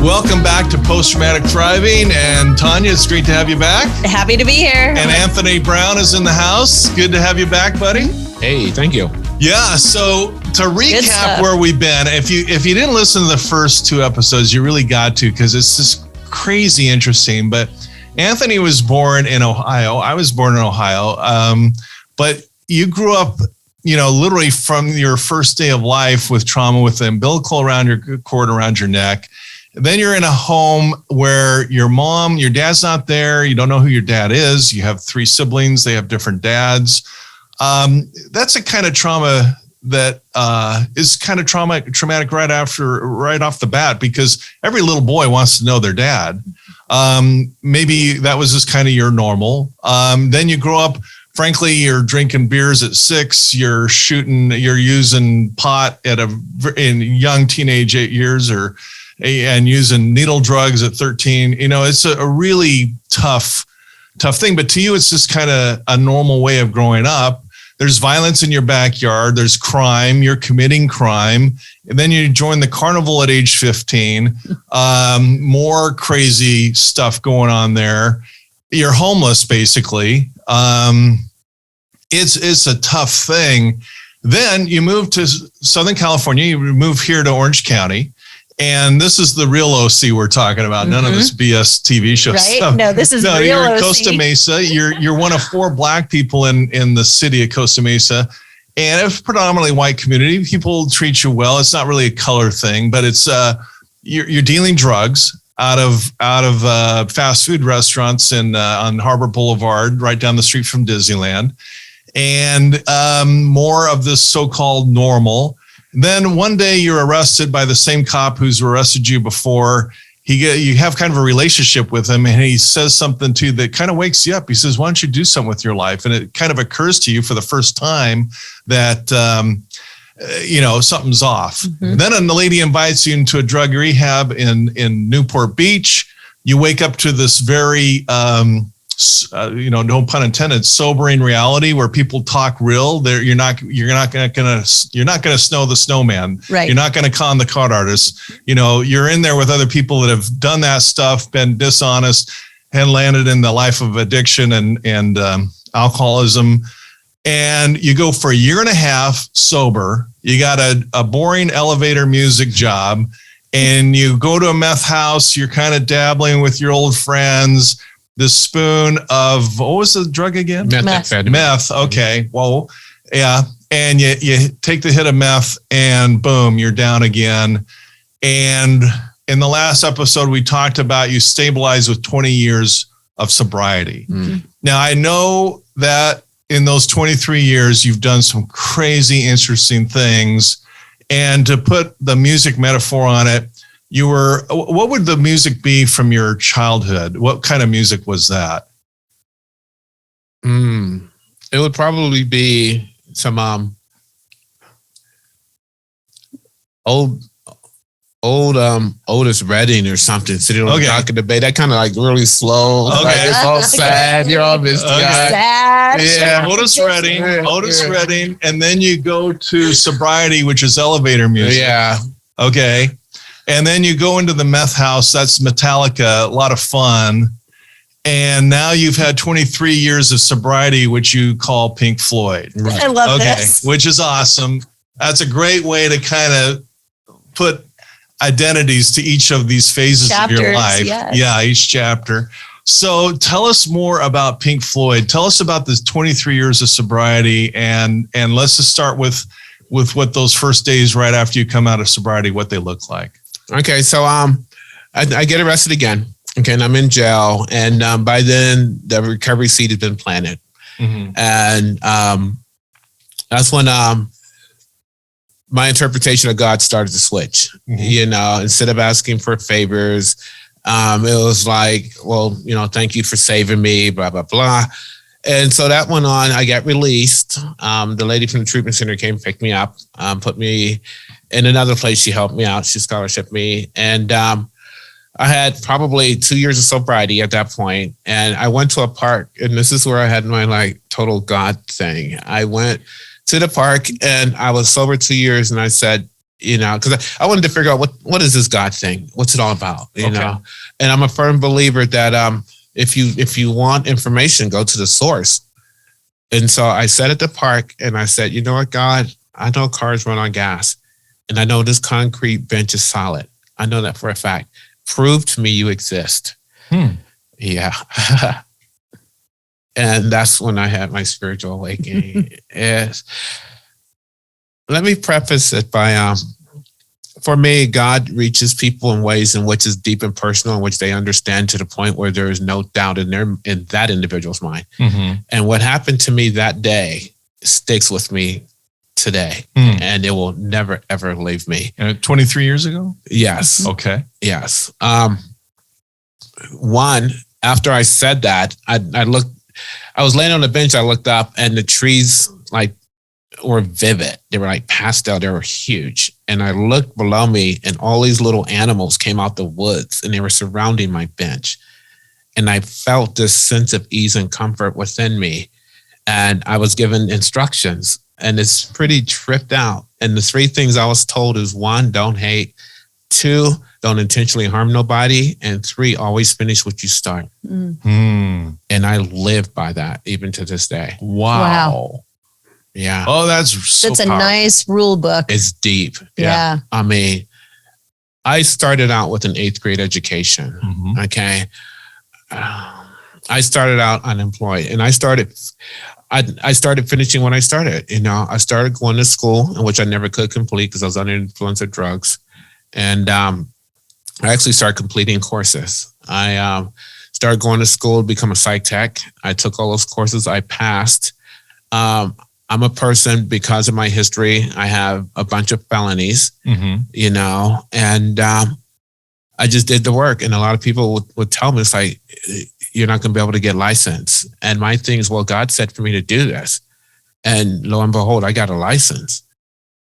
Welcome back to Post-Traumatic Thriving. And Tanya, it's great to have you back. Happy to be here. And Anthony Brown is in the house. Good to have you back, buddy. Hey, thank you. Yeah, so to recap where we've been, if you didn't listen to the first two episodes, you really got to, because it's just crazy interesting. But Anthony was born in Ohio. I was born in Ohio. But you grew up, literally from your first day of life with trauma, with the umbilical around your cord, around your neck. Then you're in a home where your dad's not there. You don't know who your dad is. You have three siblings. They have different dads. That's a kind of trauma that is kind of traumatic right off the bat, because every little boy wants to know their dad. Maybe that was just kind of your normal. Then you grow up, frankly, you're drinking beers at 6, you're using pot in young teenage years, and using needle drugs at 13. It's a really tough thing. But to you, it's just kind of a normal way of growing up. There's violence in your backyard. There's crime. You're committing crime. And then you join the carnival at age 15. More crazy stuff going on there. You're homeless, basically. It's a tough thing. Then you move to Southern California. You move here to Orange County. And this is the real OC we're talking about. None of this BS TV show stuff. No, this is real you're OC. in Costa Mesa. You're one of 4 Black people in the city of Costa Mesa, and it's a predominantly white community. People treat you well. It's not really a color thing, but it's you're dealing drugs out of fast food restaurants on Harbor Boulevard, right down the street from Disneyland, and more of this so-called normal. Then one day you're arrested by the same cop who's arrested you before. You have kind of a relationship with him, and he says something to you that kind of wakes you up. He says, "Why don't you do something with your life?" And it kind of occurs to you for the first time that, something's off. Then a lady invites you into a drug rehab in Newport Beach. You wake up to this very, no pun intended, sobering reality where people talk real. You're not gonna snow the snowman. Right. You're not gonna con the con artist. You're in there with other people that have done that stuff, been dishonest, and landed in the life of addiction and alcoholism. And you go for a year and a half sober. You got a boring elevator music job, and you go to a meth house. You're kind of dabbling with your old friends. The spoon of, what was the drug again? Meth. Okay. Whoa. Yeah. And you take the hit of meth, and boom, you're down again. And in the last episode, we talked about you stabilized with 20 years of sobriety. Now, I know that in those 23 years, you've done some crazy, interesting things. And to put the music metaphor on it, what would the music be from your childhood? What kind of music was that? It would probably be some Otis Redding or something, sitting on the dock of the bay. That kind of like really slow. Okay. Like it's all sad. You're all misty. Sad. Yeah. Otis Redding. And then you go to sobriety, which is elevator music. Yeah. Okay. And then you go into the meth house. That's Metallica, a lot of fun. And now you've had 23 years of sobriety, which you call Pink Floyd. Right. I love this. Which is awesome. That's a great way to kind of put identities to each of these phases of your life. Yes. Yeah, each chapter. So tell us more about Pink Floyd. Tell us about this 23 years of sobriety, and let's just start with what those first days right after you come out of sobriety, what they look like. Okay, so I get arrested again. Okay, and I'm in jail, and by then the recovery seed has been planted, and that's when my interpretation of God started to switch. Instead of asking for favors, it was like, well, thank you for saving me, blah blah blah. And so that went on. I got released. The lady from the treatment center came, picked me up, put me in another place. She helped me out. She scholarshiped me. And I had probably 2 years of sobriety at that point. And I went to a park, and this is where I had my total God thing. I went to the park, and I was sober 2 years, and I said, because I wanted to figure out what is this God thing? What's it all about? You know? And I'm a firm believer that if you want information, go to the source. And so I sat at the park and I said, you know what, God, I know cars run on gas and I know this concrete bench is solid. I know that for a fact. Prove to me you exist. Yeah. And that's when I had my spiritual awakening. Let me preface it by, for me, God reaches people in ways in which is deep and personal, in which they understand to the point where there is no doubt in that individual's mind. And what happened to me that day sticks with me today, and it will never, ever leave me. 23 years ago? Yes. Okay. Yes. One, after I said that, I was laying on the bench, I looked up and the trees were vivid. They were pastel. They were huge. And I looked below me and all these little animals came out the woods and they were surrounding my bench. And I felt this sense of ease and comfort within me. And I was given instructions and it's pretty tripped out. And the 3 things I was told is 1, don't hate. 2, don't intentionally harm nobody. And 3, always finish what you start. And I live by that even to this day. Wow. Yeah. Oh, that's so That's a powerful. nice rule book. It's deep. Yeah. I mean, I started out with an 8th grade education. Okay. I started out unemployed and I started finishing when I started. I started going to school, in which I never could complete because I was under the influence of drugs. And I actually started completing courses. I started going to school to become a psych tech. I took all those courses. I passed. I'm a person, because of my history, I have a bunch of felonies, and I just did the work. And a lot of people would tell me, it's like, you're not going to be able to get licensed. And my thing is, well, God said for me to do this. And lo and behold, I got a license.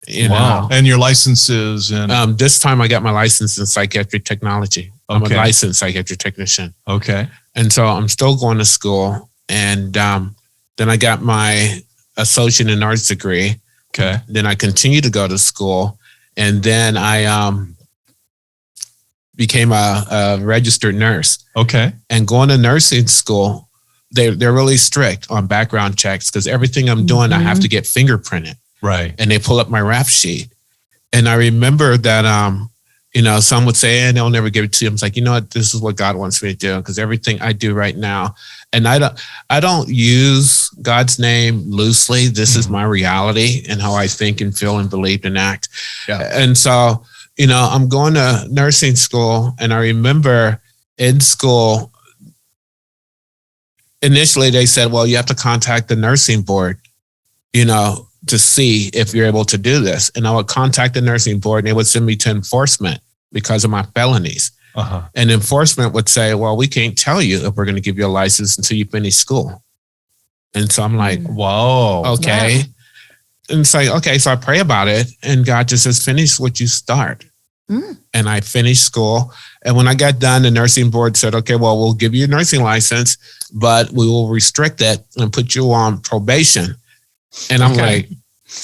Wow. And your license is in? This time I got my license in psychiatric technology. I'm a licensed psychiatric technician. Okay. And so I'm still going to school. And then I got my associate in arts degree. Okay. Then I continued to go to school. And then I became a registered nurse. Okay. And going to nursing school, they're really strict on background checks because everything I'm doing, I have to get fingerprinted. Right. And they pull up my rap sheet. And I remember that, some would say, and they'll never give it to you. I'm like, you know what? This is what God wants me to do, because everything I do right now, and I don't use God's name loosely. This is my reality and how I think and feel and believe and act. Yeah. And so, I'm going to nursing school, and I remember in school, initially they said, well, you have to contact the nursing board, to see if you're able to do this. And I would contact the nursing board and they would send me to enforcement because of my felonies. And enforcement would say, well, we can't tell you if we're going to give you a license until you finish school. And so I'm like, whoa, okay. And it's like, okay, so I pray about it. And God just says, finish what you start. And I finished school. And when I got done, the nursing board said, okay, well, we'll give you a nursing license, but we will restrict it and put you on probation. And I'm like,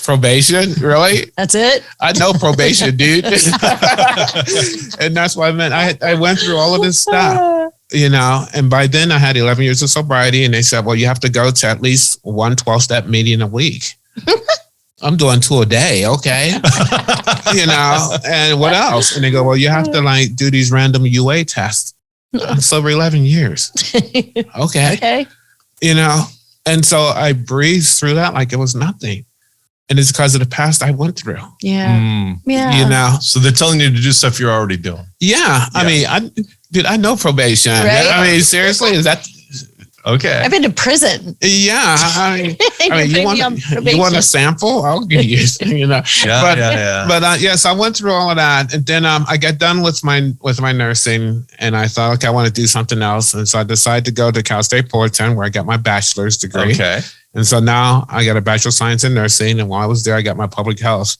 probation? Really? That's it? I know probation, dude. And that's what I meant. I went through all of this stuff, and by then I had 11 years of sobriety, and they said, well, you have to go to at least 1 12-step meeting a week. I'm doing 2 a day. Okay. And what else? And they go, well, you have to do these random UA tests. I'm sober 11 years. Okay. And so I breathed through that like it was nothing. And it's because of the past I went through. Yeah. Yeah. So they're telling you to do stuff you're already doing. Yeah. I mean, I know probation. Right? I mean, seriously, is that okay? I've been to prison. Yeah. I mean, you want a sample? I'll give you, But yes, I went through all of that. And then I got done with my nursing, and I thought, okay, I want to do something else. And so I decided to go to Cal State Fullerton, where I got my bachelor's degree. Okay. And so now I got a Bachelor of Science in Nursing. And while I was there, I got my public health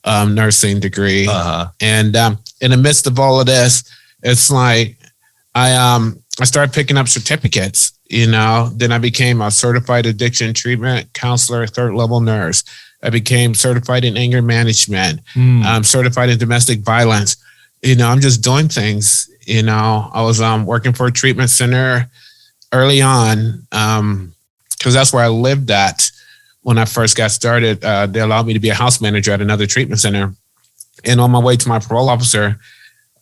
nursing degree. And in the midst of all of this, it's like I started picking up certificates, then I became a certified addiction treatment counselor, 3rd level nurse. I became certified in anger management. I'm certified in domestic violence. I'm just doing things. I was working for a treatment center early on because that's where I lived at when I first got started. They allowed me to be a house manager at another treatment center. And on my way to my parole officer,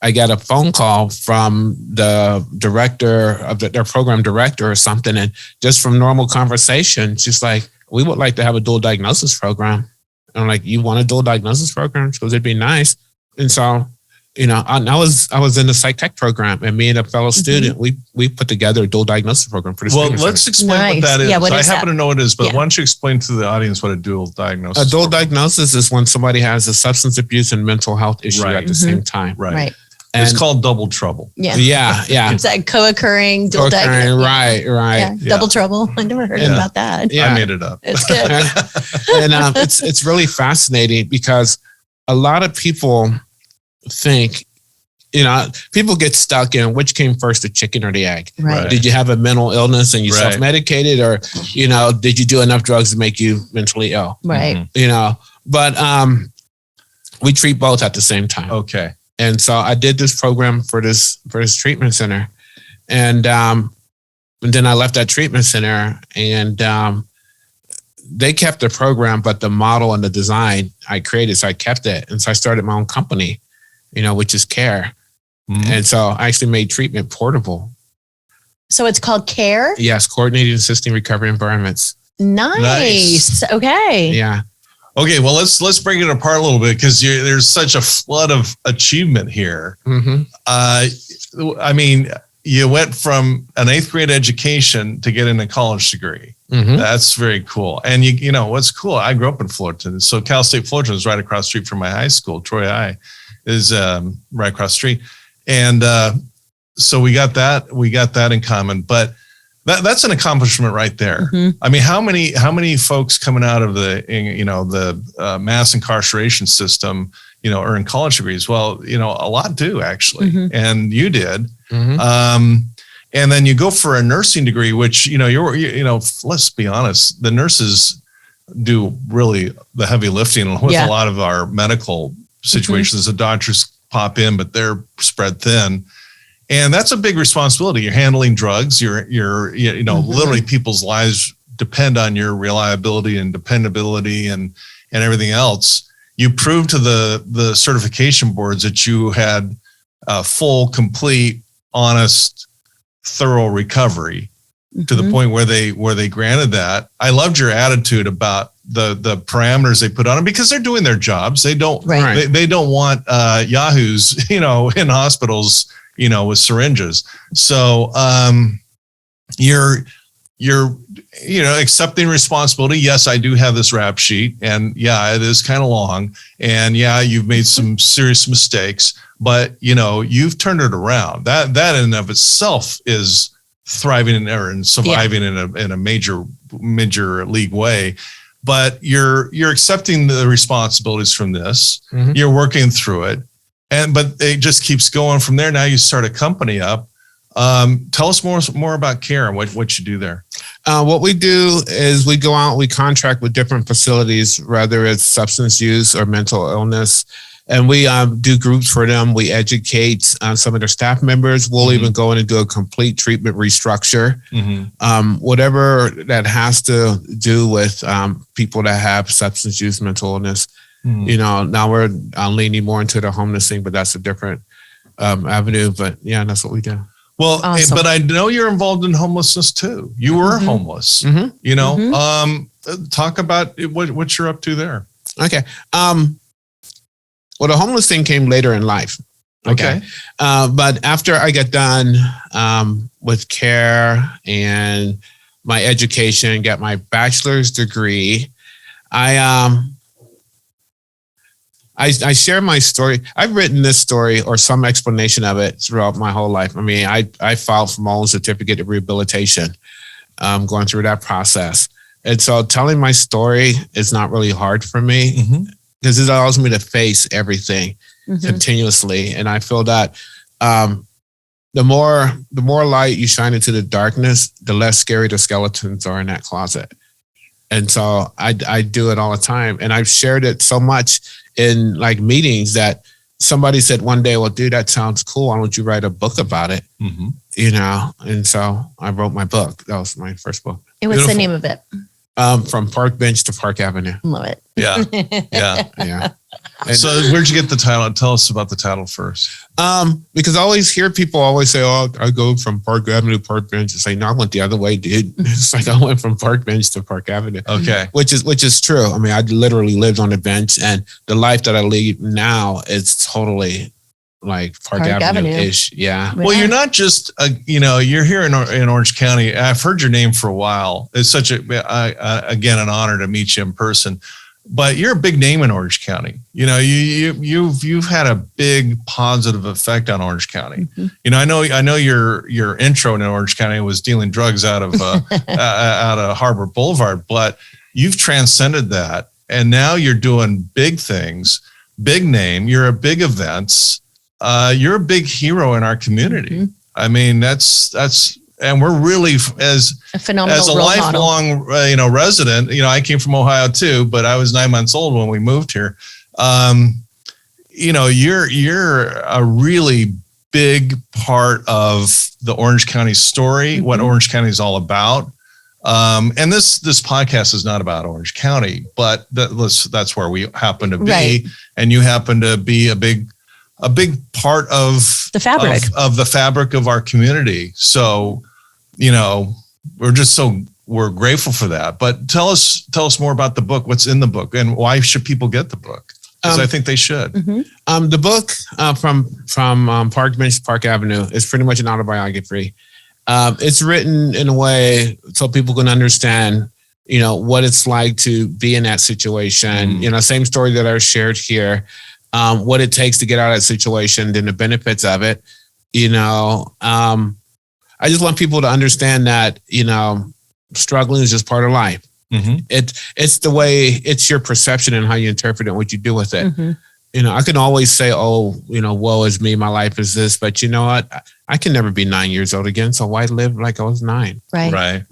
I got a phone call from the director of their program director or something. And just from normal conversation, she's like, we would like to have a dual diagnosis program. And I'm like, you want a dual diagnosis program? She goes, it'd be nice. And so, I was in the psych tech program, and me and a fellow student, we put together a dual diagnosis program for the Well, let's explain what that is. Yeah, I happen to know what it is, but why don't you explain to the audience what a dual diagnosis is? A dual diagnosis is when somebody has a substance abuse and mental health issue at the same time. Right. And it's called double trouble. Yeah. It's like co-occurring dual diagnosis. Right. Yeah. Double trouble. I never heard about that. Yeah. I made it up. It's good. And it's really fascinating because a lot of people think, people get stuck in which came first, the chicken or the egg. Right. Did you have a mental illness and you self-medicated, or, did you do enough drugs to make you mentally ill? Right. But we treat both at the same time. Okay. And so I did this program for this treatment center. And then I left that treatment center, and they kept the program, but the model and the design I created, so I kept it. And so I started my own company, which is CARE. And so I actually made treatment portable. So it's called CARE? Yes, Coordinated Assisting Recovery Environments. Nice. Okay. Yeah. Okay, well, let's break it apart a little bit, because there's such a flood of achievement here. I mean, you went from an 8th grade education to getting a college degree. That's very cool. And you know what's cool? I grew up in Fullerton, so Cal State Fullerton is right across the street from my high school. Troy High is right across the street, and so we got that in common. But that's an accomplishment right there. I mean, how many folks coming out of the mass incarceration system, earn college degrees? Well, a lot do actually, and you did. And then you go for a nursing degree, which let's be honest, the nurses do really the heavy lifting with a lot of our medical situations. The doctors pop in, but they're spread thin. And that's a big responsibility. You're handling drugs. You're literally people's lives depend on your reliability and dependability and everything else. You proved to the certification boards that you had full, complete, honest, thorough recovery to the point where they granted that. I loved your attitude about the parameters they put on them, because they're doing their jobs. They don't they don't want yahoos in hospitals with syringes. So you're accepting responsibility. Yes, I do have this rap sheet, and it is kind of long, and you've made some serious mistakes, but you've turned it around. That in and of itself is thriving and surviving in a major league way. But you're accepting the responsibilities from this. You're working through it. But it just keeps going from there. Now you start a company up. Tell us more about CARE and what you do there. What we do is we go out, we contract with different facilities, whether it's substance use or mental illness, and we do groups for them. We educate some of their staff members. We'll even go in and do a complete treatment restructure. Whatever that has to do with people that have substance use, mental illness. Now we're leaning more into the homeless thing, but that's a different avenue. But that's what we do. Well, awesome. But I know you're involved in homelessness too. You were homeless. Talk about what you're up to there. Okay. Well, the homeless thing came later in life. Okay. But after I got done with CARE and my education, got my bachelor's degree, I share my story. I've written this story or some explanation of it throughout my whole life. I mean, I filed for my own certificate of rehabilitation, going through that process. And so telling my story is not really hard for me because it allows me to face everything continuously. And I feel that the more light you shine into the darkness, the less scary the skeletons are in that closet. And so I do it all the time. And I've shared it so much in like meetings that somebody said one day, well, dude, that sounds cool. Why don't you write a book about it? Mm-hmm. You know? And so I wrote my book. That was my first book. And what's the name of it? From Park Bench to Park Avenue. Love it. Yeah. Yeah. Yeah. So where'd you get the title? Tell us about the title first. Because I always hear people always say, oh, I go from Park Avenue to Park Bench. It's like, no, I went the other way, dude. It's like I went from Park Bench to Park Avenue. Okay. Which is true. I mean, I literally lived on the bench, and the life that I lead now is totally like Park Avenue-ish. Yeah. Well, you're not just, you're here in Orange County. I've heard your name for a while. It's such again, an honor to meet you in person. But you're a big name in Orange County. You know, you've had a big positive effect on Orange County. Mm-hmm. You know, I know your intro in Orange County was dealing drugs out of out of Harbor Boulevard, but you've transcended that, and now you're doing big things, big name. You're at big events. You're a big hero in our community. Mm-hmm. I mean, that's. And we're really as a lifelong, resident. You know, I came from Ohio too, but I was 9 months old when we moved here. You're a really big part of the Orange County story. Mm-hmm. What Orange County is all about. And this podcast is not about Orange County, but that's where we happen to be, right. And you happen to be a big part of the fabric of the fabric of our community. So. You know, we're grateful for that. But tell us more about the book. What's in the book, and why should people get the book? Because I think they should. Mm-hmm. The book from Park Bench to Park Avenue is pretty much an autobiography. It's written in a way so people can understand, what it's like to be in that situation. Mm. Same story that I shared here. What it takes to get out of that situation, then the benefits of it. I just want people to understand that, struggling is just part of life. Mm-hmm. It's the way, it's your perception and how you interpret it and what you do with it. Mm-hmm. I can always say, woe is me, my life is this, but you know what? I can never be 9 years old again. So why live like I was 9? Right.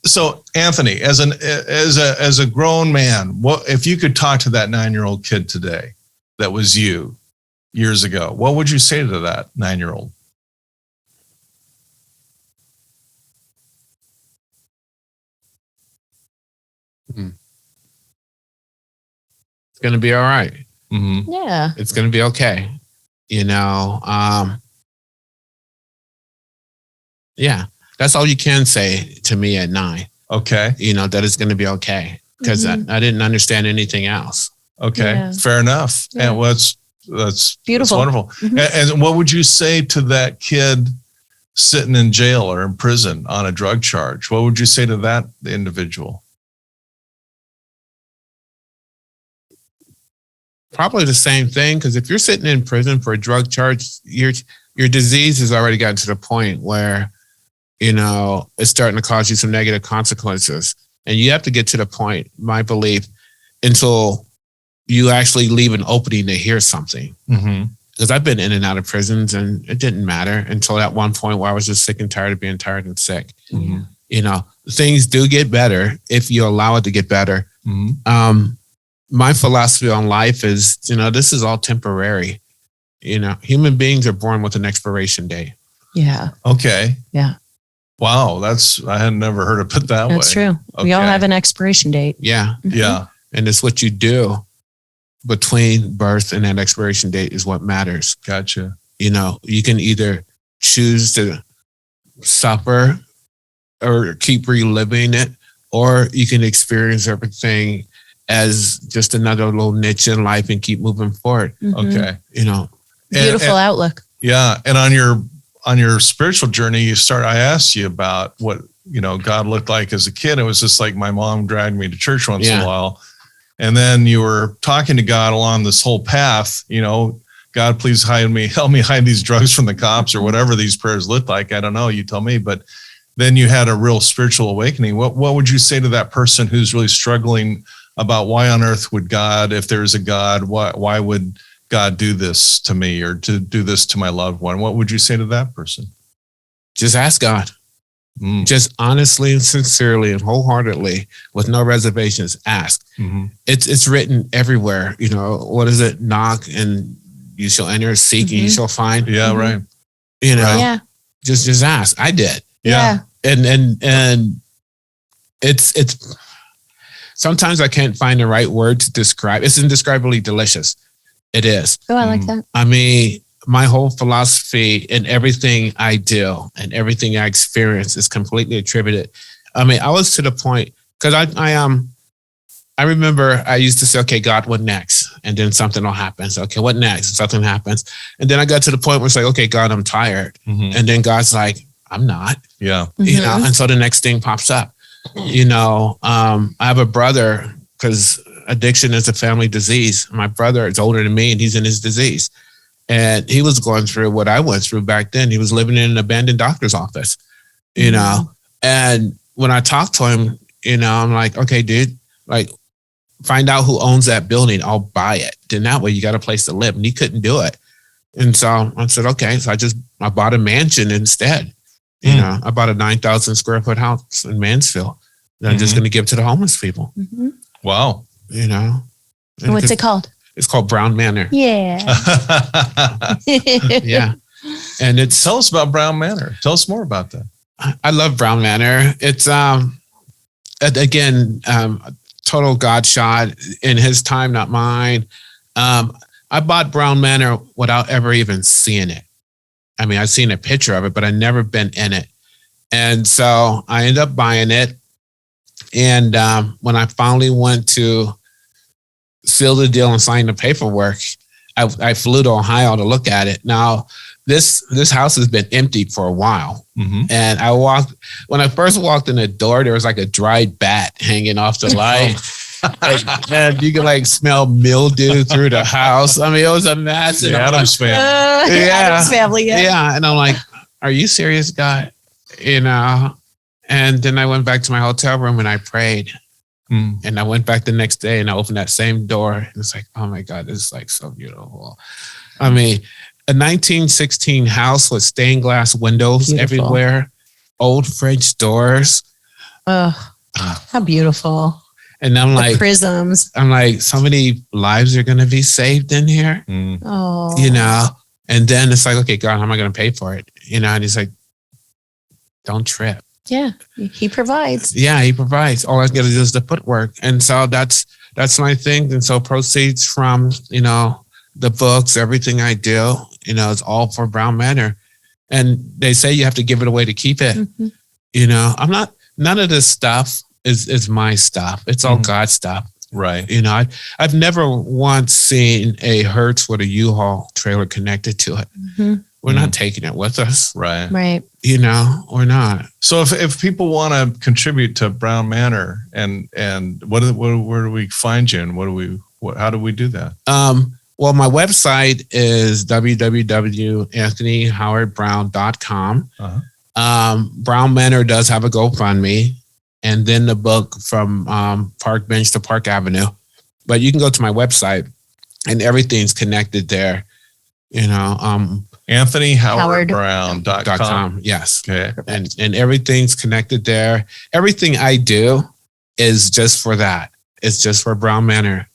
So Anthony, as a grown man, what if you could talk to that 9-year-old kid today, that was you years ago, what would you say to that 9-year-old? It's going to be all right. Mm-hmm. Yeah. It's going to be okay. Yeah, that's all you can say to me at 9. Okay. That it's going to be okay, because I didn't understand anything else. Okay. Yeah. Fair enough. Yeah. And that's beautiful. That's wonderful. Mm-hmm. And what would you say to that kid sitting in jail or in prison on a drug charge? What would you say to that individual? Probably the same thing, because if you're sitting in prison for a drug charge, your disease has already gotten to the point where, it's starting to cause you some negative consequences. And you have to get to the point, my belief, until you actually leave an opening to hear something. Mm-hmm. Because I've been in and out of prisons, and it didn't matter until at one point where I was just sick and tired of being tired and sick. Mm-hmm. Things do get better if you allow it to get better. Mm-hmm. My philosophy on life is, this is all temporary. Human beings are born with an expiration date. Yeah. Okay. Yeah. Wow. I had never heard it put that way. That's true. Okay. We all have an expiration date. Yeah. Mm-hmm. Yeah. And it's what you do between birth and that expiration date is what matters. Gotcha. You can either choose to suffer or keep reliving it, or you can experience everything as just another little niche in life and keep moving forward. Mm-hmm. Okay. Beautiful outlook. Yeah. And on your spiritual journey, I asked you about what, God looked like as a kid. It was just like my mom dragged me to church once in a while. And then you were talking to God along this whole path, God, please help me hide these drugs from the cops, or whatever these prayers look like. I don't know. You tell me. But then you had a real spiritual awakening. What would you say to that person who's really struggling about why on earth would God, if there is a God, why would God do this to me, or to do this to my loved one? What would you say to that person? Just ask God. just honestly and sincerely and wholeheartedly, with no reservations, ask. It's written everywhere. You know, what is it? Knock and you shall enter, seek and you shall find. Yeah, right. You know, just ask. I did. Yeah. And it's sometimes I can't find the right word to describe. It's indescribably delicious. It is. Oh, I like that. I mean, my whole philosophy and everything I do and everything I experience is completely attributed. I mean, I was to the point because I remember I used to say, okay, God, what next? And then something will happen. So, okay, what next? Something happens. And then I got to the point where it's like, okay, God, I'm tired. And then God's like, I'm not. Yeah. You know, and so the next thing pops up. You know, I have a brother because addiction is a family disease. My brother is older than me and he's in his disease. And he was going through what I went through back then. He was living in an abandoned doctor's office, you know. And when I talked to him, you know, I'm like, okay, dude, like, find out who owns that building. I'll buy it. Then that way you got a place to live. And he couldn't do it. And so I said, okay. So I bought a mansion instead. You know, I bought a 9,000 square foot house in Mansfield that I'm just going to give to the homeless people. Wow. You know. And what's it called? It's called Brown Manor. Yeah. Yeah. And it's, tell us about Brown Manor. Tell us more about that. I love Brown Manor. It's, again, total God shot in his time, not mine. I bought Brown Manor without ever even seeing it. I mean, I've seen a picture of it, but I've never been in it. And so I ended up buying it. And when I finally went to seal the deal and sign the paperwork, I flew to Ohio to look at it. Now, this house has been empty for a while. And when I first walked in the door, there was like a dried bat hanging off the light. And you could like smell mildew through the house. I mean, it was a mess. The Addams family. Addams family, yeah. And I'm like, are you serious, God? You know? And then I went back to my hotel room and I prayed. And I went back the next day and I opened that same door. And it's like, oh my God, this is like so beautiful. I mean, a 1916 house with stained glass windows everywhere, old French doors. Oh, how beautiful. And I'm like, prisms. I'm like, so many lives are going to be saved in here. Oh, you know? And then it's like, okay, God, how am I going to pay for it? You know? And he's like, don't trip. Yeah. He provides. Yeah, he provides. All I got to do is the footwork. And so that's my thing. And so proceeds from, you know, the books, everything I do, you know, it's all for Brown Manor. And they say you have to give it away to keep it. You know, none of this stuff is my stuff. It's all God's stuff. Right. You know, I've never once seen a Hertz with a U-Haul trailer connected to it. We're not taking it with us. Right. Right. You know, we're not. So if people want to contribute to Brown Manor and where do we find you and how do we do that? Well, my website is www.anthonyhowardbrown.com. Brown Manor does have a GoFundMe, and then the book from Park Bench to Park Avenue. But you can go to my website, and everything's connected there. You know, AnthonyHowardBrown.com. Yes. Okay. And everything's connected there. Everything I do is just for that. It's just for Brown Manor.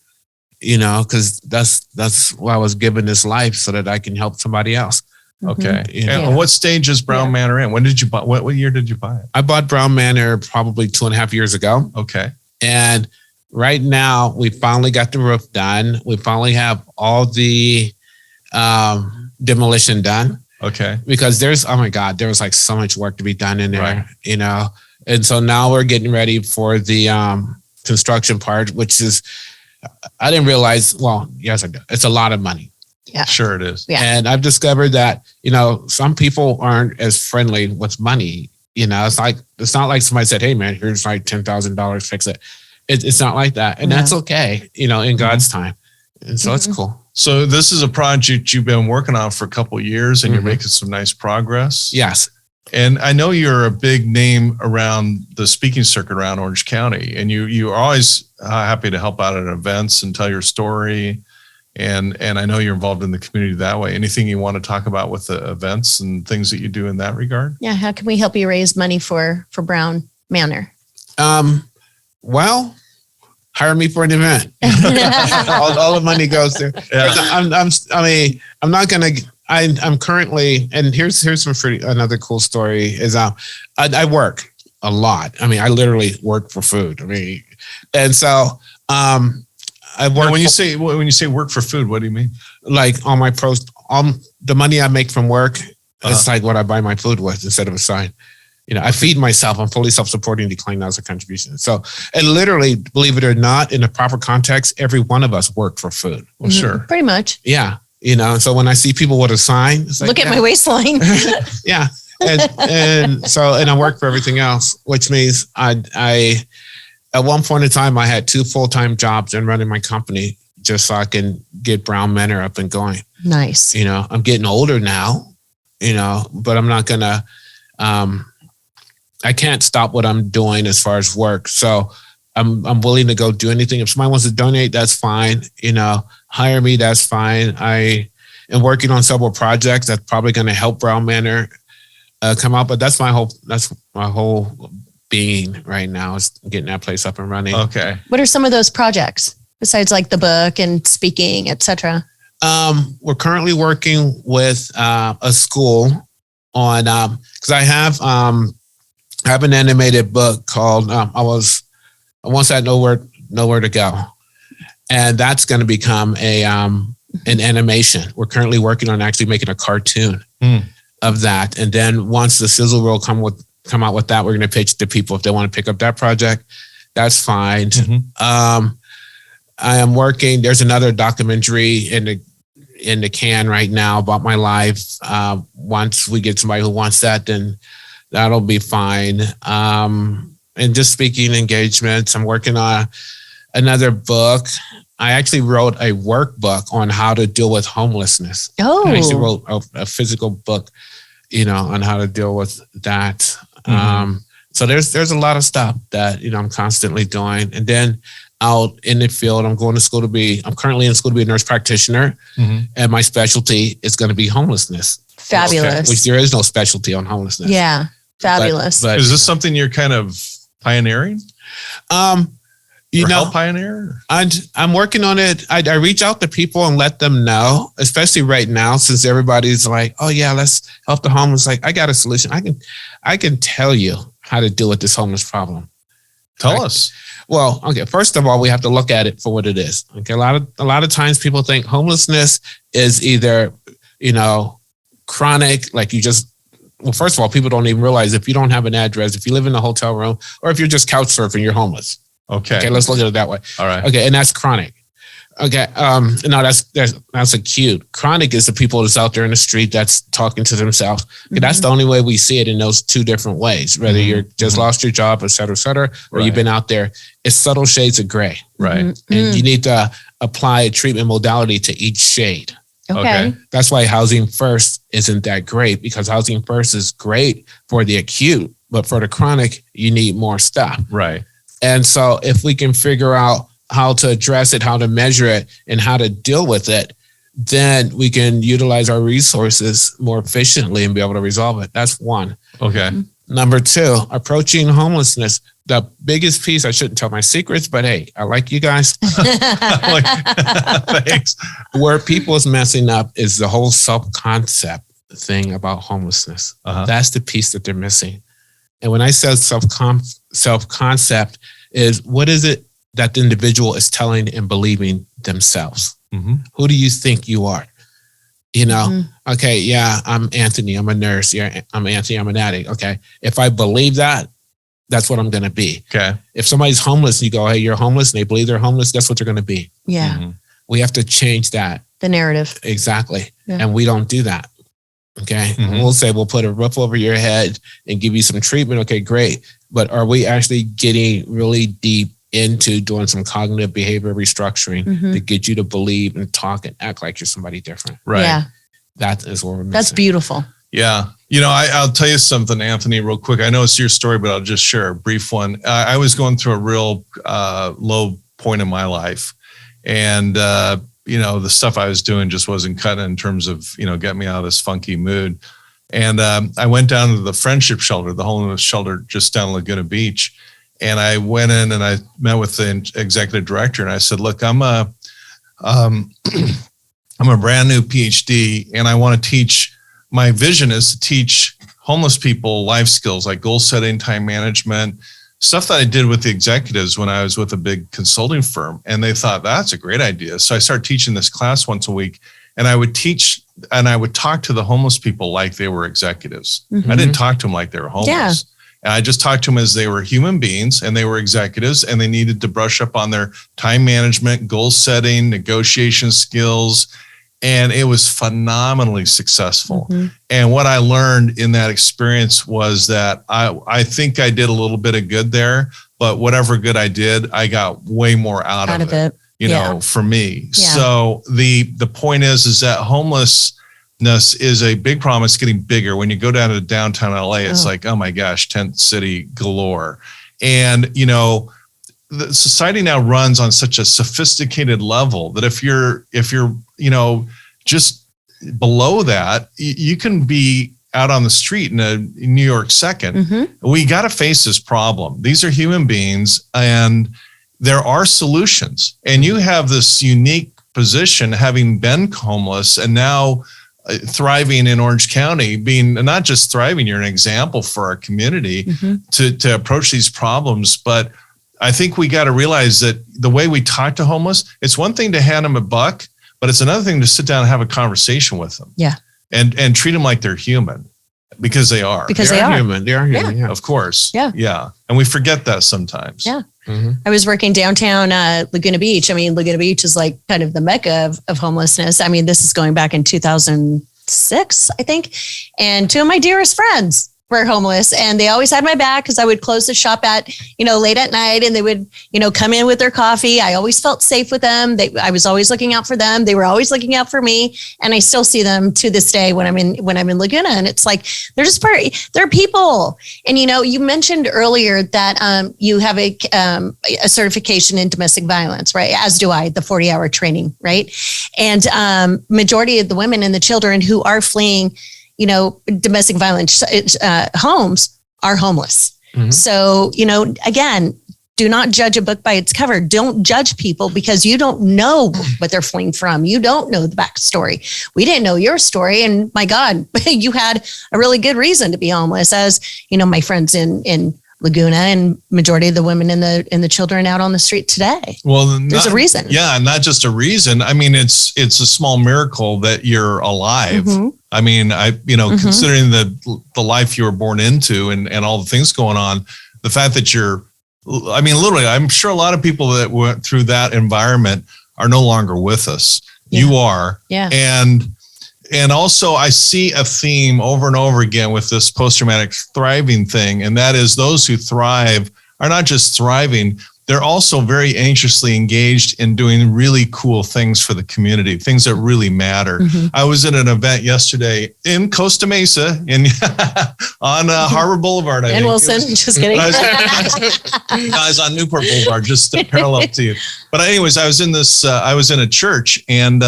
You know, because that's why I was given this life so that I can help somebody else. Okay. You know? And what stage is Brown Manor in? When did you buy? What year did you buy it? I bought Brown Manor probably 2.5 years ago. Okay. And right now we finally got the roof done. We finally have all the demolition done. Okay. Because there was like so much work to be done in there, you know? And so now we're getting ready for the construction part, which is, I didn't realize, well, yes, I do. It's a lot of money. Yeah. Sure it is. Yeah. And I've discovered that, you know, some people aren't as friendly with money. You know, it's not like somebody said, hey man, here's like $10,000, fix it. It's not like that. And that's okay, you know, in God's time. And so it's cool. So this is a project you've been working on for a couple of years and you're making some nice progress. Yes. And I know you're a big name around the speaking circuit around Orange County, and you are always happy to help out at events and tell your story. And I know you're involved in the community that way. Anything you want to talk about with the events and things that you do in that regard? Yeah. How can we help you raise money for Brown Manor? Well, hire me for an event. all the money goes there. Yeah. I'm currently, and here's another cool story is I work a lot. I mean, I literally work for food. I mean, and so I work. When you say work for food, what do you mean? Like on my the money I make from work, it's like what I buy my food with instead of a sign. You know, I feed myself. I'm fully self-supporting, decline as a contribution. So, and literally, believe it or not, in the proper context, every one of us work for food. Well, sure. Pretty much. Yeah. You know, so when I see people with a sign, it's like, look at my waistline. Yeah. And I work for everything else, which means I at one point in time, I had 2 full-time jobs and running my company just so I can get Brown Manor up and going. Nice. You know, I'm getting older now, you know, but I'm not going to, I can't stop what I'm doing as far as work. So I'm willing to go do anything. If somebody wants to donate, that's fine. You know, hire me, that's fine. I am working on several projects that's probably going to help Brown Manor come out, but that's my whole being right now is getting that place up and running. Okay. What are some of those projects besides like the book and speaking, etc.? We're currently working with a school on because I have an animated book called I Once Had Nowhere to Go, and that's going to become an animation. We're currently working on actually making a cartoon of that, and then once the sizzle reel come out with that, we're going to pitch to people if they want to pick up that project. That's fine. Mm-hmm. I am working. There's another documentary in the can right now about my life. Once we get somebody who wants that, then that'll be fine. And just speaking engagements, I'm working on another book. I actually wrote a workbook on how to deal with homelessness. Oh, I actually wrote a physical book, you know, on how to deal with that. Mm-hmm. So there's a lot of stuff that, you know, I'm constantly doing. And then out in the field, I'm currently in school to be a nurse practitioner, mm-hmm. and my specialty is going to be homelessness. Fabulous. Which there is no specialty on homelessness. Yeah. Fabulous. But is this something you're kind of pioneering? Help pioneer? I'm working on it. I reach out to people and let them know, especially right now, since everybody's like, oh yeah, let's help the homeless. Like, I got a solution. I can tell you how to deal with this homeless problem. Tell us. Well, okay. First of all, we have to look at it for what it is. Okay. A lot of times people think homelessness is either, you know, chronic, like first of all, people don't even realize if you don't have an address, if you live in a hotel room, or if you're just couch surfing, you're homeless. Okay. Let's look at it that way. All right. Okay. And that's chronic. Okay. No, that's acute. Chronic is the people that's out there in the street that's talking to themselves. Okay, mm-hmm. That's the only way we see it in those 2 different ways, whether mm-hmm. you're just mm-hmm. lost your job, et cetera, or you've been out there. It's subtle shades of gray. Right. Mm-hmm. And you need to apply a treatment modality to each shade. Okay. That's why housing first isn't that great, because housing first is great for the acute, but for the chronic, you need more stuff. Right. And so if we can figure out how to address it, how to measure it, and how to deal with it, then we can utilize our resources more efficiently and be able to resolve it. That's one. Okay. Number 2, approaching homelessness. The biggest piece, I shouldn't tell my secrets, but hey, I like you guys. Thanks. Where people's messing up is the whole self-concept thing about homelessness. Uh-huh. That's the piece that they're missing. And when I say self-concept is, what is it that the individual is telling and believing themselves? Mm-hmm. Who do you think you are? You know, mm-hmm. Okay, yeah, I'm Anthony. I'm a nurse. Yeah, I'm Anthony. I'm an addict. Okay. If I believe that, that's what I'm going to be. Okay. If somebody's homeless and you go, hey, you're homeless, and they believe they're homeless, that's what they're going to be. Yeah. Mm-hmm. We have to change that. The narrative. Exactly. Yeah. And we don't do that. Okay. Mm-hmm. We'll say we'll put a roof over your head and give you some treatment. Okay, great. But are we actually getting really deep into doing some cognitive behavior restructuring mm-hmm. to get you to believe and talk and act like you're somebody different? Right. Yeah. That is what we're missing. That's beautiful. Yeah. You know, I'll tell you something, Anthony, real quick. I know it's your story, but I'll just share a brief one. I was going through a real low point in my life. And the stuff I was doing just wasn't cutting in terms of, getting me out of this funky mood. And I went down to the friendship shelter, the homeless shelter just down Laguna Beach. And I went in and I met with the executive director and I said, look, I'm a brand new PhD and I want to teach, my vision is to teach homeless people life skills like goal setting, time management, stuff that I did with the executives when I was with a big consulting firm. And they thought that's a great idea. So I started teaching this class once a week and I would teach and I would talk to the homeless people like they were executives. Mm-hmm. I didn't talk to them like they were homeless. Yeah. And I just talked to them as they were human beings and they were executives and they needed to brush up on their time management, goal setting, negotiation skills. And it was phenomenally successful. Mm-hmm. And what I learned in that experience was that I think I did a little bit of good there, but whatever good I did, I got way more out of it. For me. Yeah. So the point is that homelessness is a big problem. It's getting bigger. When you go down to downtown LA, it's like, oh my gosh, tent city galore. And, the society now runs on such a sophisticated level that if you're, just below that, you can be out on the street in a New York second. Mm-hmm. We got to face this problem. These are human beings and there are solutions. And you have this unique position, having been homeless and now thriving in Orange County, being not just thriving, you're an example for our community to approach these problems. But I think we got to realize that the way we talk to homeless, it's one thing to hand them a buck, but it's another thing to sit down and have a conversation with them. Yeah. And treat them like they're human because they are. Because they are human. They are human. Yeah. Of course. Yeah. Yeah. And we forget that sometimes. Yeah. Mm-hmm. I was working downtown Laguna Beach. I mean, Laguna Beach is like kind of the mecca of homelessness. I mean, this is going back in 2006, I think. And two of my dearest friends were homeless and they always had my back because I would close the shop at, late at night and they would, come in with their coffee. I always felt safe with them. I was always looking out for them. They were always looking out for me. And I still see them to this day when I'm in Laguna. And it's like, they're people. And, you mentioned earlier that you have a certification in domestic violence, right? As do I, the 40-hour training, right? And majority of the women and the children who are fleeing domestic violence homes are homeless. Mm-hmm. So, again, do not judge a book by its cover. Don't judge people because you don't know what they're fleeing from. You don't know the backstory. We didn't know your story. And my God, you had a really good reason to be homeless, as, my friends in Laguna and majority of the women and the children out on the street today. Well, there's a reason. Yeah. Not just a reason. I mean, it's a small miracle that you're alive. Mm-hmm. I mean, considering the life you were born into and all the things going on, the fact that literally, I'm sure a lot of people that went through that environment are no longer with us. Yeah. You are. Yeah. And also I see a theme over and over again with this post-traumatic thriving thing. And that is those who thrive are not just thriving, they're also very anxiously engaged in doing really cool things for the community, things that really matter. Mm-hmm. I was at an event yesterday in Costa Mesa on Harbor Boulevard. In Wilson, just kidding. I was on Newport Boulevard, just parallel to you. But anyways, I was in a church and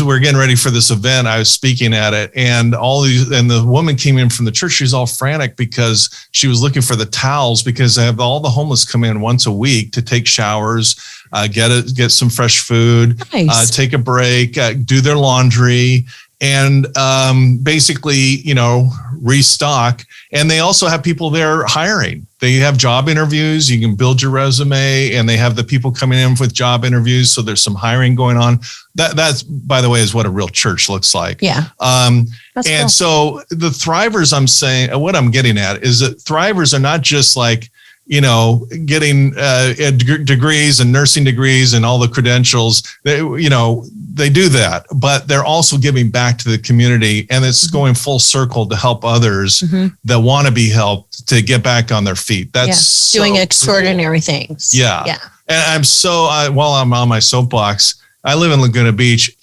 we're getting ready for this event. I was speaking at it and the woman came in from the church. She was all frantic because she was looking for the towels because I have all the homeless come in once a week to take showers, get some fresh food, nice. Take a break, do their laundry and basically, restock. And they also have people there hiring. They have job interviews. You can build your resume and they have the people coming in with job interviews. So there's some hiring going on. That's, by the way, is what a real church looks like. Yeah. And cool. So the thrivers, what I'm getting at is that thrivers are not just like, getting degrees and nursing degrees and all the credentials. They do that, but they're also giving back to the community, and it's mm-hmm. going full circle to help others mm-hmm. that want to be helped to get back on their feet. That's doing extraordinary things. Yeah. Yeah. And I'm while I'm on my soapbox, I live in Laguna Beach.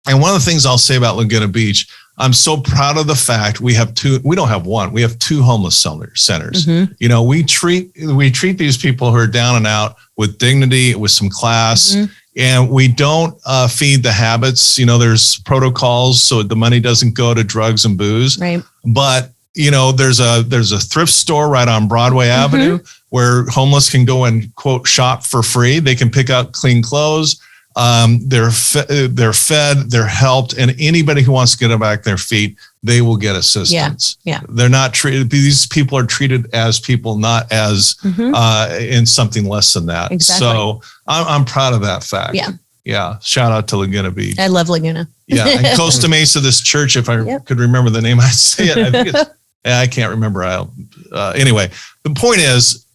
And one of the things I'll say about Laguna Beach, I'm so proud of the fact we don't have one, we have two homeless centers. Mm-hmm. We treat these people who are down and out with dignity, with some class. Mm-hmm. and we don't feed the habits. There's protocols so the money doesn't go to drugs and booze. Right. But there's a thrift store right on Broadway Avenue where homeless can go and quote shop for free. They can pick out clean clothes. They're fed, they're helped, and anybody who wants to get back their feet, they will get assistance. Yeah. They're not treated. These people are treated as people, not as in something less than that. Exactly. So I'm proud of that fact. Yeah. Shout out to Laguna Beach. I love Laguna. Yeah. And Costa Mesa, this church, if I could remember the name, I'd say it. I think I can't remember. Anyway, the point is,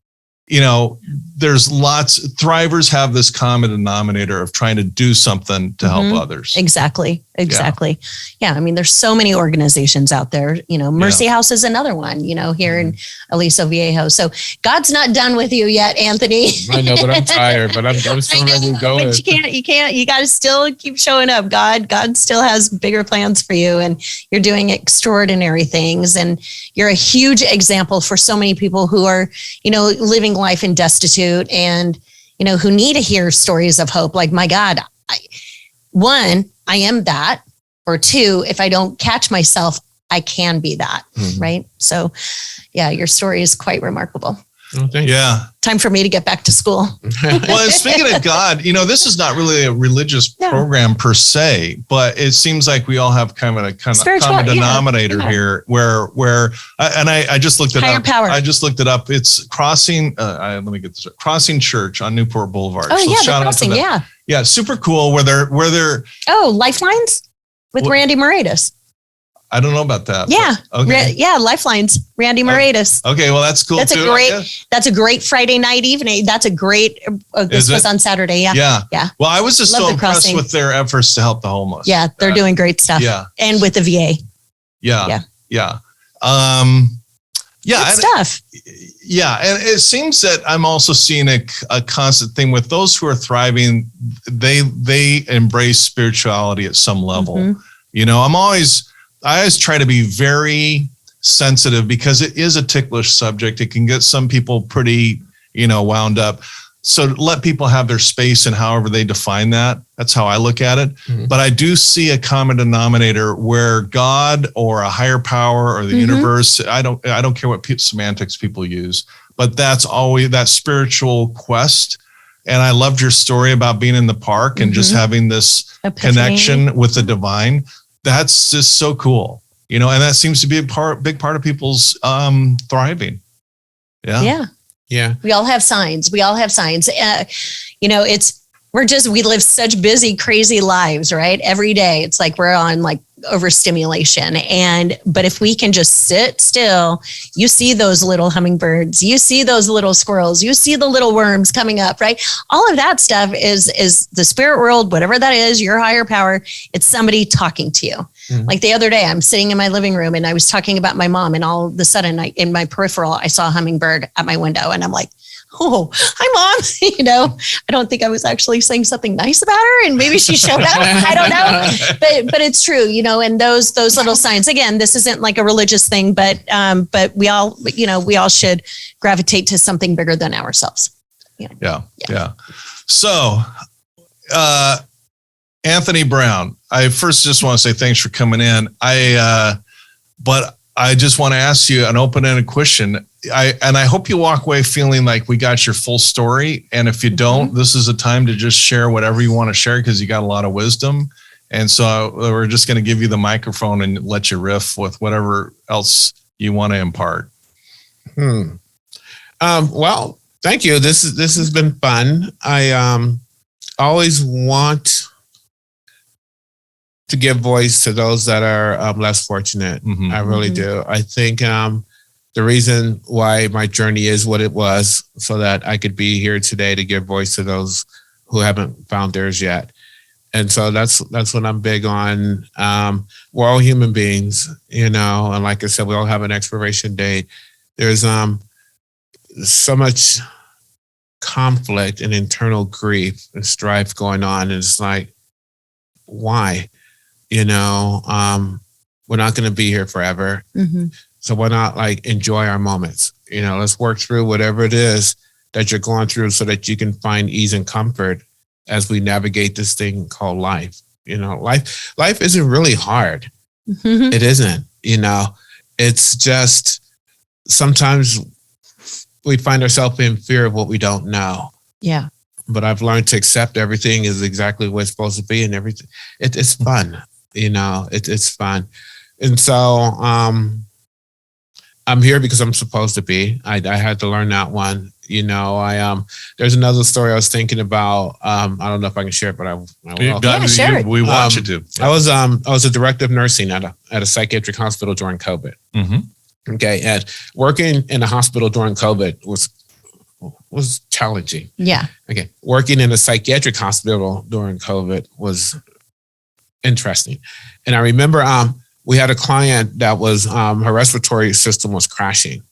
there's thrivers have this common denominator of trying to do something to help others. Exactly. Yeah. I mean, there's so many organizations out there, Mercy House is another one, here in Aliso Viejo. So God's not done with you yet, Anthony. I know, but I'm tired, but I'm still ready to go. But you got to still keep showing up. God still has bigger plans for you, and you're doing extraordinary things. And you're a huge example for so many people who are, living life in destitute and, who need to hear stories of hope. Like, my God, I am that, or two, if I don't catch myself, I can be that. Right. So yeah, your story is quite remarkable. Yeah. Time for me to get back to school. Well, and speaking of God, this is not really a religious program per se, but it seems like we all have kind of a common denominator here where I just looked it up. Power. I just looked it up. It's Crossing. Let me get this right. Crossing Church on Newport Boulevard. Oh, so shout out to them. Yeah. Super cool. Where they're. Oh, Lifelines with Randy Moratis. I don't know about that. Yeah. Okay. Lifelines, Randy Moratis. Okay. Well, that's cool. That's a great Friday night evening. That's a great, this was on Saturday. Yeah. Well, I was just so impressed with their efforts to help the homeless. Yeah. They're doing great stuff. Yeah. And with the VA. Yeah. Good stuff. Yeah. And it seems that I'm also seeing a constant thing with those who are thriving. They embrace spirituality at some level. I always try to be very sensitive because it is a ticklish subject. It can get some people pretty, wound up. So let people have their space and however they define that. That's how I look at it. But I do see a common denominator where God or a higher power or the universe, I don't care what semantics people use, but that's always that spiritual quest. And I loved your story about being in the park and just having this connection with the divine. That's just so cool, and that seems to be a big part of people's thriving. Yeah. We all have signs. We live such busy, crazy lives, right? Every day, it's like we're on overstimulation. But if we can just sit still, you see those little hummingbirds, you see those little squirrels, you see the little worms coming up, right? All of that stuff is the spirit world, whatever that is, your higher power. It's somebody talking to you. Like the other day, I'm sitting in my living room and I was talking about my mom, and all of a sudden in my peripheral, I saw a hummingbird at my window, and I'm like, oh, hi, Mom. I don't think I was actually saying something nice about her, and maybe she showed up. I don't know, but it's true, and those little signs. Again, this isn't like a religious thing, but we all should gravitate to something bigger than ourselves. Yeah. So, Anthony Brown, I first just want to say thanks for coming in. But I just want to ask you an open-ended question. I hope you walk away feeling like we got your full story. And if you don't, this is a time to just share whatever you want to share because you got a lot of wisdom. And so we're just going to give you the microphone and let you riff with whatever else you want to impart. Well, thank you. This has been fun. I always want to give voice to those that are less fortunate. I really do. I think the reason why my journey is what it was, so that I could be here today to give voice to those who haven't found theirs yet. And so that's what I'm big on. We're all human beings, and like I said, we all have an expiration date. There's so much conflict and internal grief and strife going on. And it's like, why? We're not going to be here forever. So why not enjoy our moments? Let's work through whatever it is that you're going through so that you can find ease and comfort as we navigate this thing called life. Life isn't really hard. Mm-hmm. It isn't, it's just sometimes we find ourselves in fear of what we don't know. Yeah. But I've learned to accept everything is exactly what it's supposed to be, and everything. It's fun, it's fun. And so I'm here because I'm supposed to be. I had to learn that one. There's another story I was thinking about. I don't know if I can share it, but I will. Yeah, sure. We want you to. I was a director of nursing at a psychiatric hospital during COVID. Mm-hmm. Okay, and working in a hospital during COVID was challenging. Yeah. Okay, working in a psychiatric hospital during COVID was interesting, and I remember we had a client that was her respiratory system was crashing.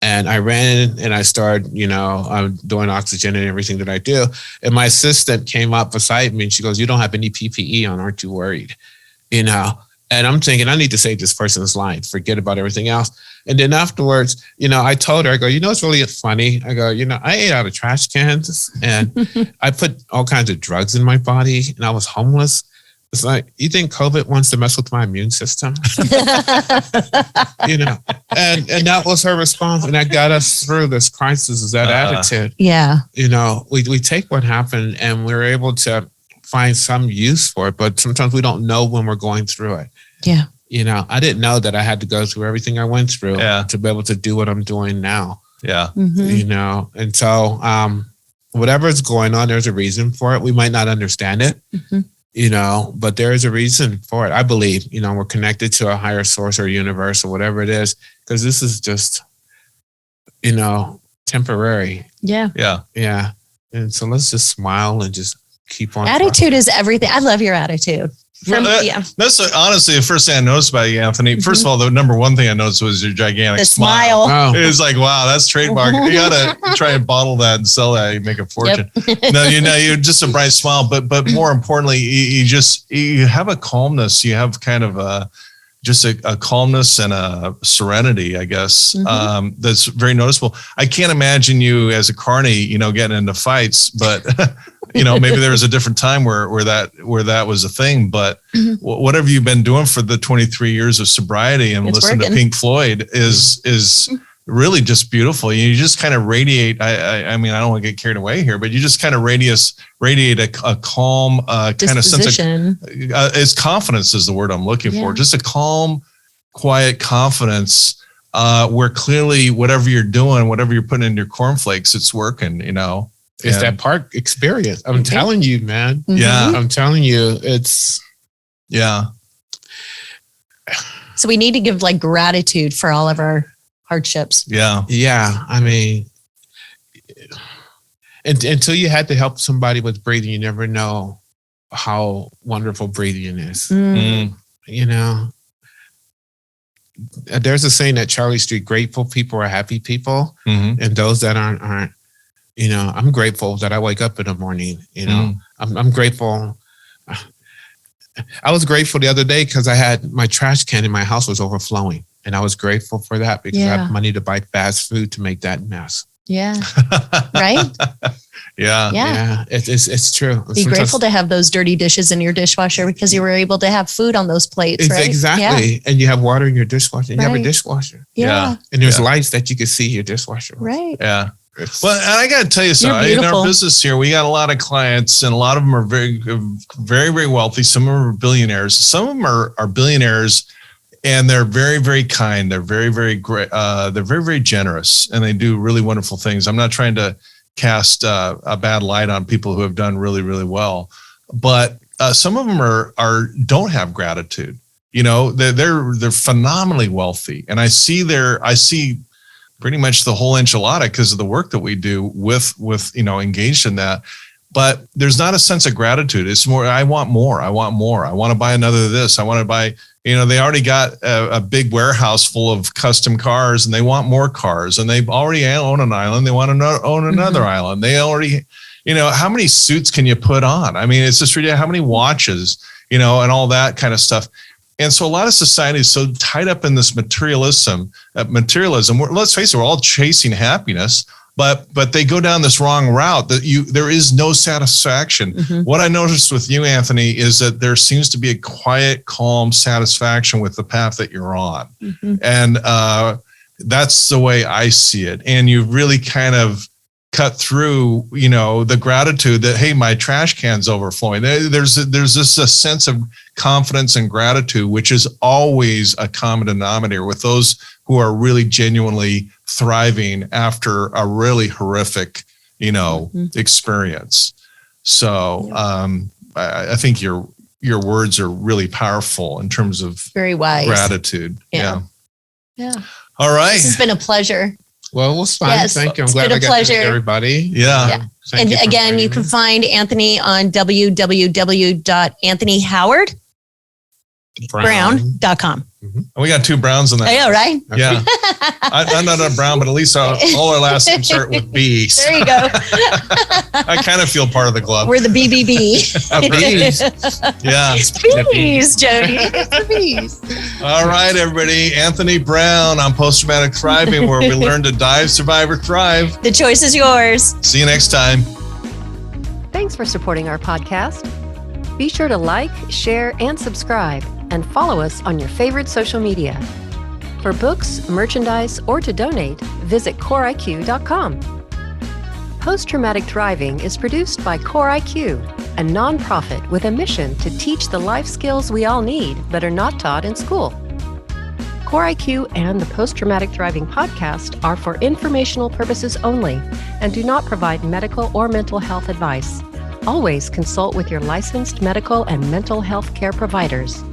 And I ran in and I started, doing oxygen and everything that I do. And my assistant came up beside me and she goes, "You don't have any PPE on. Aren't you worried?" And I'm thinking, I need to save this person's life. Forget about everything else. And then afterwards, I told her, I go, it's really funny. I go, I ate out of trash cans and I put all kinds of drugs in my body and I was homeless. It's like, you think COVID wants to mess with my immune system? And that was her response. And that got us through this crisis, is that attitude. Yeah. We take what happened and we're able to find some use for it, but sometimes we don't know when we're going through it. Yeah. I didn't know that I had to go through everything I went through to be able to do what I'm doing now. Yeah. Mm-hmm. And so whatever is going on, there's a reason for it. We might not understand it. Mm-hmm. But there is a reason for it. I believe, we're connected to a higher source or universe or whatever it is, because this is just, temporary. Yeah. Yeah. Yeah. And so let's just smile and just keep on. Attitude is everything. I love your attitude. That's honestly the first thing I noticed about you, Anthony. First of all, the number one thing I noticed was your gigantic The smile. smile. It was like, wow, that's trademark. You gotta try and bottle that and sell that. You make a fortune. Yep. No, you're just a bright smile. But more importantly, you have a calmness. You have kind of just a calmness and a serenity, I guess. Mm-hmm. That's very noticeable. I can't imagine you as a carny, getting into fights, but. Maybe there was a different time where that was a thing, but whatever you've been doing for the 23 years of sobriety and listening to Pink Floyd is really just beautiful. You just kind of radiate. I mean, I don't want to get carried away here, but you just kind of radiate a calm kind of sense of it's confidence is the word I'm looking for. Just a calm, quiet confidence where clearly whatever you're doing, whatever you're putting in your cornflakes, it's working, It's that park experience. I'm telling you, man. Yeah. I'm telling you, it's. Yeah. So we need to give gratitude for all of our hardships. Yeah. Yeah. I mean, until you had to help somebody with breathing, you never know how wonderful breathing is. Mm. There's a saying at Charlie Street, grateful people are happy people. Mm-hmm. And those that aren't. I'm grateful that I wake up in the morning. I'm grateful. I was grateful the other day because I had my trash can in my house was overflowing. And I was grateful for that because I have money to buy fast food to make that mess. Yeah. Right? Yeah. It's true. Be grateful to have those dirty dishes in your dishwasher because you were able to have food on those plates, right? Exactly. Yeah. And you have water in your dishwasher. And you have a dishwasher. Yeah. And there's lights that you can see your dishwasher. Right. Yeah. Well, and I got to tell you something. In our business here, we got a lot of clients, and a lot of them are very, very, very wealthy. Some of them are billionaires. Some of them are billionaires, and they're very, very kind. They're very, very great. They're very, very generous, and they do really wonderful things. I'm not trying to cast a bad light on people who have done really, really well, but some of them don't have gratitude. They're phenomenally wealthy, and I see pretty much the whole enchilada because of the work that we do with engaged in that. But there's not a sense of gratitude. It's more, I want more. I want to buy another of this. I want to buy, they already got a big warehouse full of custom cars and they want more cars, and they already own an island. They want to own another island. They already, how many suits can you put on? I mean, it's just ridiculous. How many watches, and all that kind of stuff. And so a lot of society is so tied up in this materialism. Let's face it, we're all chasing happiness. but they go down this wrong route that there is no satisfaction. What I noticed with you, Anthony, is that there seems to be a quiet, calm satisfaction with the path that you're on. And that's the way I see it. And you really kind of cut through, the gratitude that, hey, my trash can's overflowing. There's this a sense of confidence and gratitude, which is always a common denominator with those who are really genuinely thriving after a really horrific, experience. So I think your words are really powerful in terms of very wise gratitude. Yeah. All right. This has been a pleasure. Well, it was fun. Yes, thank you. I'm it's glad been I a got pleasure. to meet everybody. Yeah. And again, you can find Anthony on www.anthonybrown.com. We got 2 Browns in that. I know, right? Yeah. I'm not a Brown, but at least all our last names start with B. There you go. I kind of feel part of the club. We're the BBB. Bees. Yeah. It's bees, Jody. It's the bees. All right, everybody. Anthony Brown on Post-Traumatic Thriving, where we learn to dive, survive, or thrive. The choice is yours. See you next time. Thanks for supporting our podcast. Be sure to like, share, and subscribe, and follow us on your favorite social media. For books, merchandise, or to donate, visit CoreIQ.com. Post-Traumatic Thriving is produced by CoreIQ, a nonprofit with a mission to teach the life skills we all need but are not taught in school. CoreIQ and the Post-Traumatic Thriving podcast are for informational purposes only and do not provide medical or mental health advice. Always consult with your licensed medical and mental health care providers.